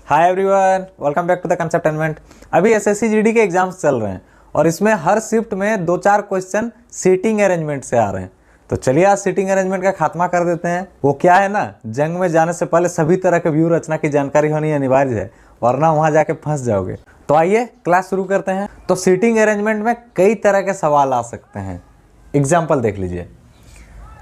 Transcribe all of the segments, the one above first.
Hi everyone, welcome back to the concept एनमेंट। अभी SSC GD के एग्जाम्स चल रहे हैं और इसमें हर शिफ्ट में 2-4 क्वेश्चन सीटिंग अरेंजमेंट से आ रहे हैं। तो चलिए आज सीटिंग अरेंजमेंट का खात्मा कर देते हैं। वो क्या है ना, जंग में जाने से पहले सभी तरह के व्यू रचना की जानकारी होनी अनिवार्य है, वरना वहां जाके फंस जाओगे। तो आइए क्लास शुरू करते हैं। तो सीटिंग अरेंजमेंट में कई तरह के सवाल आ सकते हैं। एग्जाम्पल देख लीजिए।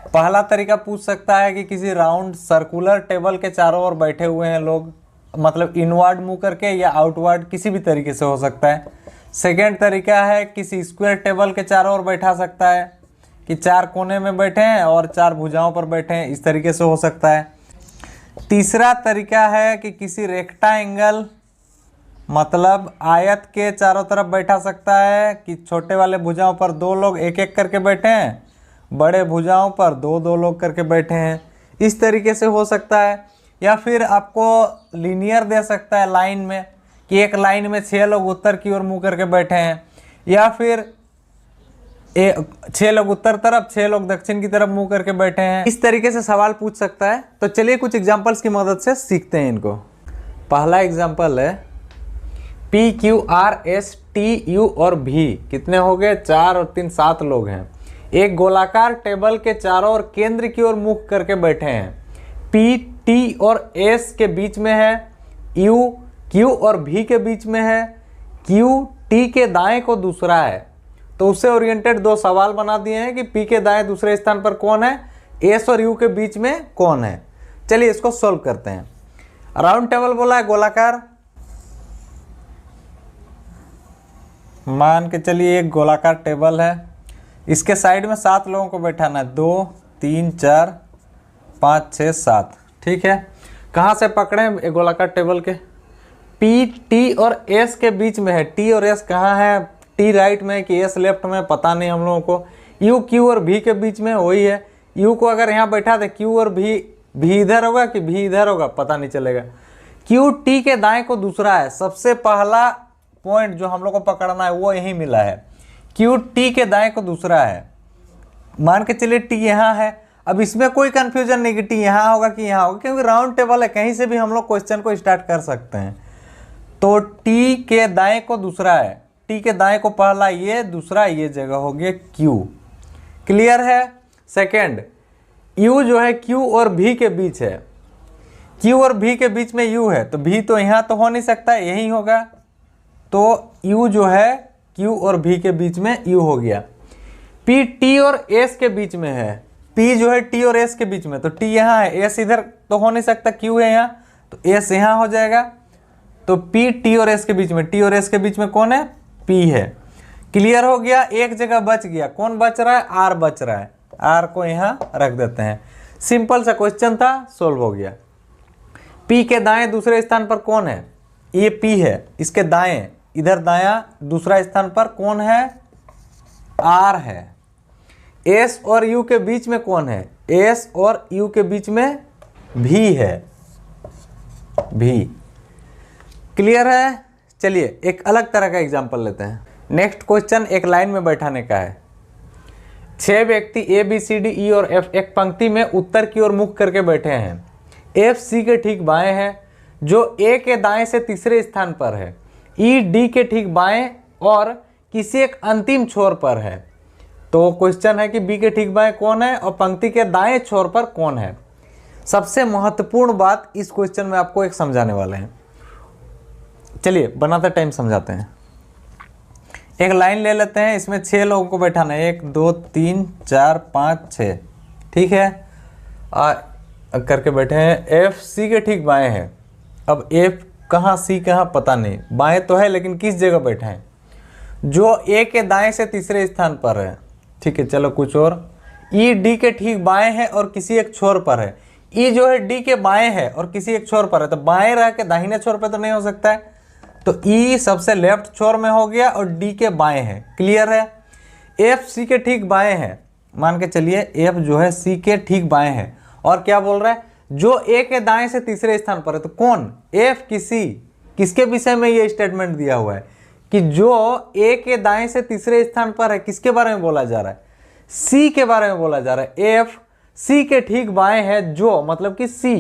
पहला तरीका पूछ सकता है कि किसी राउंड सर्कुलर टेबल के चारों ओर बैठे हुए हैं लोग, मतलब इनवर्ड मुंह करके या आउटवर्ड, किसी भी तरीके से हो सकता है। सेकेंड तरीका है किसी स्क्वायर टेबल के चारों ओर बैठा सकता है कि 4 कोने में बैठे हैं और 4 भुजाओं पर बैठे हैं, इस तरीके से हो सकता है। तीसरा तरीका है कि किसी रेक्टेंगल मतलब आयत के चारों तरफ बैठा सकता है कि छोटे वाले भुजाओं पर 2 लोग एक एक करके बैठे हैं, बड़े भुजाओं पर 2-2 लोग करके बैठे हैं, इस तरीके से हो सकता है। या फिर आपको लीनियर दे सकता है लाइन में कि एक लाइन में 6 लोग उत्तर की ओर मुंह करके बैठे हैं, या फिर 6 लोग उत्तर तरफ 6 लोग दक्षिण की तरफ मुंह करके बैठे हैं। इस तरीके से सवाल पूछ सकता है। तो चलिए कुछ एग्जांपल्स की मदद से सीखते हैं इनको। पहला एग्जांपल है P Q R S T U और V कितने हो गए, 4 और 3 7 लोग हैं। एक गोलाकार टेबल के चारों ओर केंद्र की ओर मुख करके बैठे हैं। P T और S के बीच में है, U Q और V के बीच में है, Q T के दाएं को दूसरा है। तो उससे ओरिएंटेड 2 सवाल बना दिए हैं कि P के दाएं दूसरे स्थान पर कौन है, S और U के बीच में कौन है। चलिए इसको सॉल्व करते हैं। राउंड टेबल बोला है, गोलाकार, मान के चलिए एक गोलाकार टेबल है। इसके साइड में 7 लोगों को बैठाना है, 2 3 4 5 6 7। ठीक है, कहाँ से पकड़े गोलाकार टेबल के, P T और S के बीच में है। T और S कहाँ है, T राइट में कि S लेफ्ट में, पता नहीं हम लोगों को। U Q और V के बीच में वही है। U को अगर यहाँ बैठा दे, Q और V इधर होगा कि V इधर होगा, पता नहीं चलेगा। Q T के दाएं को दूसरा है। सबसे पहला पॉइंट जो हम लोग को पकड़ना है वो यही मिला है, Q T के दाएं को दूसरा है। मान के चलिए T यहाँ है। अब इसमें कोई कंफ्यूजन नहीं कि T यहाँ होगा कि यहाँ होगा, क्योंकि राउंड टेबल है, कहीं से भी हम लोग क्वेश्चन को स्टार्ट कर सकते हैं। तो T के दाएं को दूसरा है, T के दाएं को पहला ये, दूसरा ये जगह हो गया Q। क्लियर है। सेकंड, U जो है Q और V के बीच है। Q और V के बीच में U है, तो V तो यहाँ तो हो नहीं सकता, यही होगा। तो U जो है Q और V के बीच में U हो गया। P T और S के बीच में है। P जो है T और S के बीच में, तो T यहाँ है, S इधर तो हो नहीं सकता, Q है यहाँ, तो S यहाँ हो जाएगा। तो P T और S के बीच में, T और S के बीच में कौन है, P है। क्लियर हो गया। एक जगह बच गया, कौन बच रहा है, R बच रहा है। R को यहाँ रख देते हैं। सिंपल सा क्वेश्चन था, सोल्व हो गया। P के दाएं दूसरे स्थान पर कौन है, ये P है, इसके दाएं इधर दायां दूसरा स्थान पर कौन है, R है। S और U के बीच में कौन है, S और U के बीच में V है, V। क्लियर है। चलिए एक अलग तरह का एग्जांपल लेते हैं। नेक्स्ट क्वेश्चन एक लाइन में बैठाने का है। 6 व्यक्ति A B C D E और F एक पंक्ति में उत्तर की ओर मुख करके बैठे हैं। F C के ठीक बाएं है, जो A के दाएं से तीसरे स्थान पर है, E D के ठीक बाएं और किसी एक अंतिम छोर पर है। तो क्वेश्चन है कि B के ठीक बाएं कौन है और पंक्ति के दाएं छोर पर कौन है। सबसे महत्वपूर्ण बात इस क्वेश्चन में आपको एक समझाने वाले हैं। चलिए बनाते टाइम समझाते हैं। एक लाइन ले लेते हैं, इसमें 6 लोगों को बैठाना है, 1 2 3 4 5 6। ठीक है, करके बैठे हैं। F C के ठीक बाएं है। अब F कहाँ, C कहाँ, पता नहीं। बाएं तो है लेकिन किस जगह बैठे हैं, जो A के दाएं से तीसरे स्थान पर है। ठीक है, चलो कुछ और। E D के ठीक बाएं है और किसी एक छोर पर है। E जो है D के बाएं है और किसी एक छोर पर है, तो बाएं रह के दाहिने छोर पर तो नहीं हो सकता है, तो E सबसे लेफ्ट छोर में हो गया और D के बाएं है। क्लियर है। F C के ठीक बाएं है, मान के चलिए F जो है C के ठीक बाएं है, और क्या बोल रहा है, जो A के दाएं से तीसरे स्थान पर है। तो कौन, F किसके विषय में ये स्टेटमेंट दिया हुआ है कि जो A के दाएं से तीसरे स्थान पर है, किसके बारे में बोला जा रहा है, C के बारे में बोला जा रहा है। F C के ठीक बाएं है, जो मतलब कि C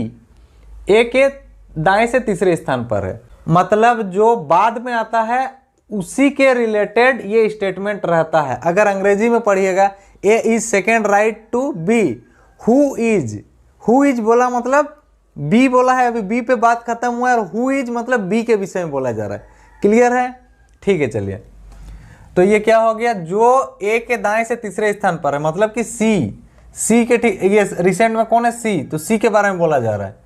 A के दाएं से तीसरे स्थान पर है, मतलब जो बाद में आता है उसी के रिलेटेड ये स्टेटमेंट रहता है। अगर अंग्रेजी में पढ़िएगा A is second right to B, who is बोला मतलब बी बोला है, अभी बी पे बात खत्म हुआ है, और हु इज मतलब बी के विषय में बोला जा रहा है। क्लियर है? ठीक है, चलिए। तो ये क्या हो गया, जो ए के दाएं से तीसरे स्थान पर है, मतलब कि सी के ठीक, ये रिसेंट में कौन है, सी, तो सी के बारे में बोला जा रहा है।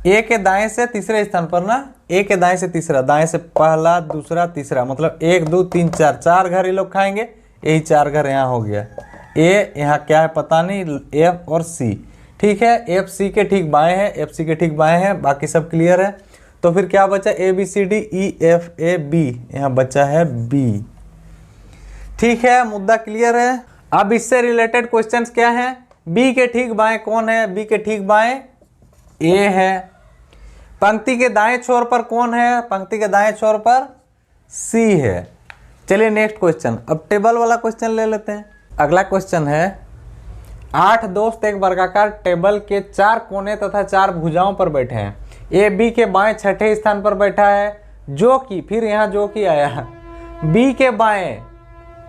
ए के दाएं से तीसरे स्थान पर ना, ए के दाएं से तीसरा, दाएं से पहला दूसरा तीसरा, मतलब 1 2 3 4, 4 घर ये लोग खाएंगे, यही 4 घर यहाँ हो गया। ए यहाँ क्या है पता नहीं, एफ और सी, ठीक है। एफ सी के ठीक बाएं है, एफ सी के ठीक बाएं है, बाकी सब क्लियर है। तो फिर क्या बचा, A B C D E F A B, यहाँ बचा है बी। ठीक है, मुद्दा क्लियर है। अब इससे रिलेटेड क्वेश्चंस क्या हैं, बी के ठीक बाएं कौन है, बी के ठीक बाएं ए है। पंक्ति के दाएं छोर पर कौन है, पंक्ति के दाएं छोर पर सी है। चलिए नेक्स्ट क्वेश्चन, अब टेबल वाला क्वेश्चन ले लेते हैं। अगला क्वेश्चन है, 8 दोस्त एक वर्गाकार टेबल के 4 कोने तथा 4 भुजाओं पर बैठे हैं। ए बी के बाएं छठे स्थान पर बैठा है, जो कि, फिर यहाँ जो कि आया, बी के बाएं,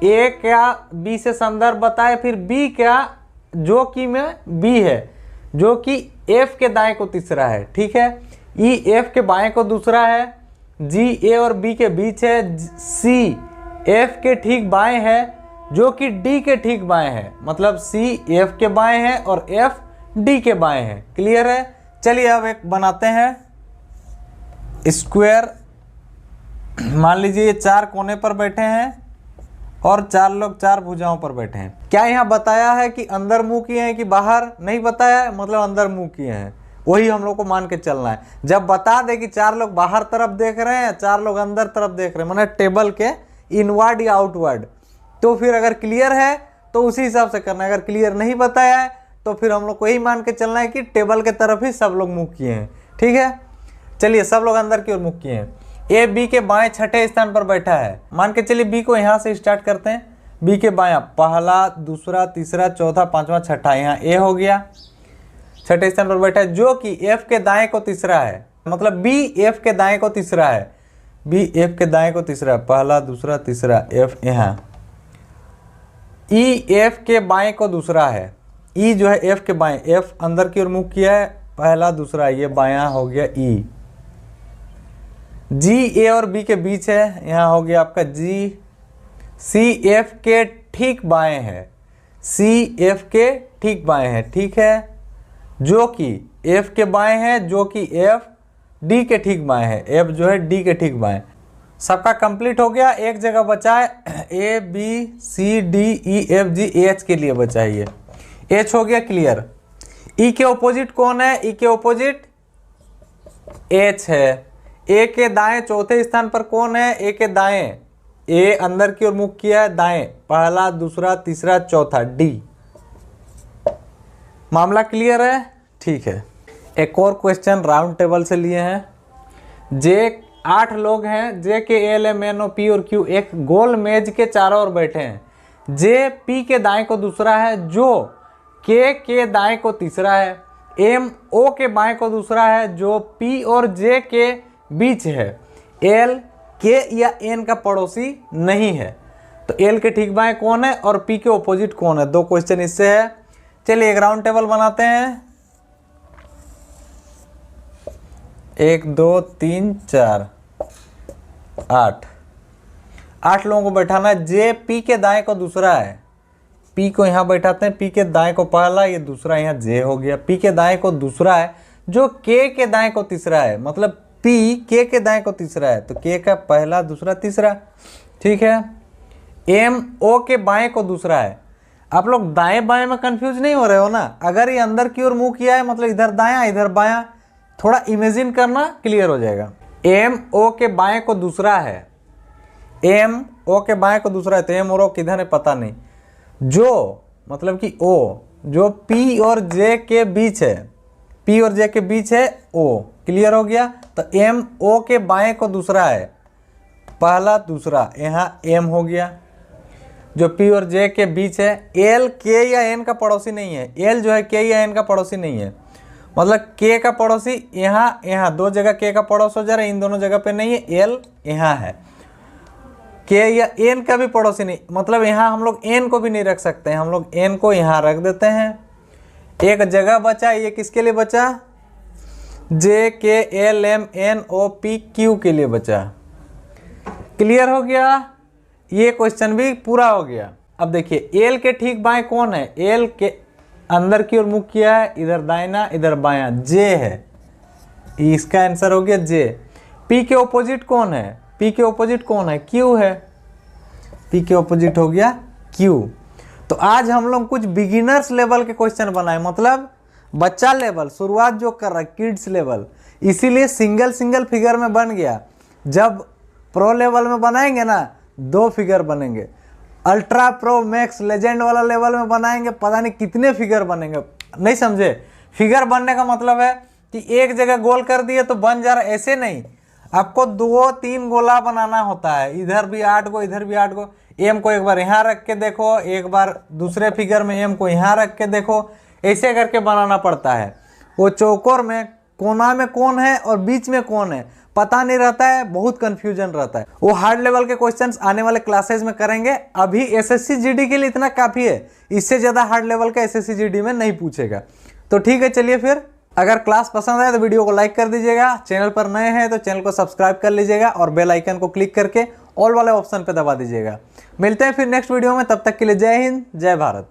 ए क्या बी से संदर्भ बताए, फिर बी क्या जो कि में बी है, जो कि एफ के दाएं को तीसरा है, ठीक है। ई एफ के बाएं को दूसरा है, जी ए और बी के बीच है, सी एफ के ठीक बाएं है, जो कि डी के ठीक बाएं है, मतलब सी एफ के बाएं है और एफ डी के बाएं है। क्लियर है? चलिए अब एक बनाते हैं स्क्वायर। मान लीजिए ये 4 कोने पर बैठे हैं और 4 लोग 4 भुजाओं पर बैठे हैं। क्या यहाँ बताया है कि अंदर मुंह किए हैं कि बाहर? नहीं बताया है, मतलब अंदर मुंह किए हैं, वही हम लोग को मान के चलना है। जब बता दे कि 4 लोग बाहर तरफ देख रहे हैं, 4 लोग अंदर तरफ देख रहे हैं, मतलब टेबल के इनवर्ड या आउटवर्ड, तो फिर अगर क्लियर है तो उसी हिसाब से करना है। अगर क्लियर नहीं बताया है तो फिर हम लोग को यही मान के चलना है कि टेबल के तरफ ही सब लोग मुंह किए हैं। ठीक है, चलिए सब लोग अंदर की ओर मुंह किए हैं। ए बी के बाएं छठे स्थान पर बैठा है, मान के चलिए बी को यहाँ से स्टार्ट करते हैं। बी के बायां पहला दूसरा तीसरा चौथा पांचवा छठा, यहाँ ए हो गया, छठे स्थान पर बैठा है, जो कि एफ के दाएं को तीसरा है, मतलब बी एफ के दाएं को तीसरा है, बी एफ के दाएं को तीसरा, पहला दूसरा तीसरा, एफ यहाँ। ई एफ के बाएं को दूसरा है, ई जो है एफ के बाएं, एफ अंदर की ओर मुंह किया है, पहला दूसरा, ये बायां हो गया ई। जी ए और बी के बीच है, यहाँ हो गया आपका जी। सी एफ के ठीक बाएं है, सी एफ के ठीक बाएं है, ठीक है, जो कि एफ के बाएं है, जो कि एफ डी के ठीक बाएं है, एफ जो है डी के ठीक बाएं। सबका कंप्लीट हो गया, एक जगह बचा है A B C D E F G, H के लिए बचा है, ये एच हो गया क्लियर। ई के ऑपोजिट कौन है, ई के ऑपोजिट एच है। ए के दाएं चौथे स्थान पर कौन है, ए के दाएं, ए अंदर की ओर मुख किया है, दाएं पहला दूसरा तीसरा चौथा, डी। मामला क्लियर है? ठीक है, एक और क्वेश्चन राउंड टेबल से लिए हैं। जे 8 लोग हैं, J K L M N O P और क्यू एक गोल मेज के चारों ओर बैठे हैं। जे पी के दाएं को दूसरा है, जो के दाएं को तीसरा है, एम ओ के बाएं को दूसरा है, जो पी और जे के बीच है, एल के या एन का पड़ोसी नहीं है। तो एल के ठीक बाएं कौन है और पी के ऑपोजिट कौन है? 2 क्वेश्चन इससे है। चलिए एक राउंड टेबल बनाते हैं। 1 2 3 4 8 लोगों को बैठाना है। जे पी के दाएं को दूसरा है, पी को यहाँ बैठाते हैं, पी के दाएं को पहला, ये दूसरा यहाँ जे हो गया। पी के दाएं को दूसरा है, जो के दाएं को तीसरा है, मतलब पी के दाएं को तीसरा है, तो के का पहला दूसरा तीसरा, ठीक है। एम ओ के बाएं को दूसरा है। आप लोग दाएं बाएं में कंफ्यूज नहीं हो रहे हो ना? अगर ये अंदर की ओर मुंह किया है, मतलब इधर दायां इधर बायां, थोड़ा इमेजिन करना, क्लियर हो जाएगा। एम ओ के बाएं को दूसरा है, एम ओ के बाएं को दूसरा है, तो एम और ओ किधर है पता नहीं, जो मतलब कि ओ जो पी और जे के बीच है, पी और जे के बीच है ओ, क्लियर हो गया। तो एम ओ के बाएं को दूसरा है, पहला दूसरा, यहाँ एम हो गया, जो पी और जे के बीच है। एल के या एन का पड़ोसी नहीं है, एल जो है के या एन का पड़ोसी नहीं है, मतलब के का पड़ोसी यहाँ यहाँ दो जगह के का पड़ोस हो जा रहा है, इन दोनों जगह पे नहीं है, एल यहाँ है। के या एन का भी पड़ोसी नहीं, मतलब यहाँ हम लोग एन को भी नहीं रख सकते हैं, हम लोग एन को यहाँ रख देते हैं। एक जगह बचा, ये किसके लिए बचा, J K L M N O P Q के लिए बचा। क्लियर हो गया, ये क्वेश्चन भी पूरा हो गया। अब देखिए एल के ठीक बाएं कौन है, एल के अंदर की ओर मुख किया है, इधर दाहिना इधर बायां, जे है, इसका आंसर हो गया जे। पी के ऑपोजिट कौन है, पी के ऑपोजिट कौन है, क्यू है, पी के ऑपोजिट हो गया क्यू। तो आज हम लोग कुछ बिगिनर्स लेवल के क्वेश्चन बनाए, मतलब बच्चा लेवल, शुरुआत जो कर रहा है किड्स लेवल, इसीलिए सिंगल सिंगल फिगर में बन गया। जब प्रो लेवल में बनाएंगे ना 2 फिगर बनेंगे, अल्ट्रा प्रो मैक्स लेजेंड वाला लेवल में बनाएंगे पता नहीं कितने फिगर बनेंगे। नहीं समझे, फिगर बनने का मतलब है कि एक जगह गोल कर दिए तो बन जा रहा, ऐसे नहीं, आपको 2-3 गोला बनाना होता है, इधर भी 8 गो इधर भी 8 गो। एम को एक बार यहाँ रख के देखो, एक बार दूसरे फिगर में एम को यहाँ रख के देखो, ऐसे करके बनाना पड़ता है। वो चौकोर में कोना में कौन है और बीच में कौन है पता नहीं रहता है, बहुत कंफ्यूजन रहता है। वो हार्ड लेवल के क्वेश्चंस आने वाले क्लासेस में करेंगे, अभी एसएससी जीडी के लिए इतना काफ़ी है, इससे ज़्यादा हार्ड लेवल का एसएससी जीडी में नहीं पूछेगा। तो ठीक है, चलिए फिर अगर क्लास पसंद आए तो वीडियो को लाइक कर दीजिएगा, चैनल पर नए हैं तो चैनल को सब्सक्राइब कर लीजिएगा और बेल आइकन को क्लिक करके ऑल वाले ऑप्शन पर दबा दीजिएगा। मिलते हैं फिर नेक्स्ट वीडियो में, तब तक के लिए जय हिंद जय भारत।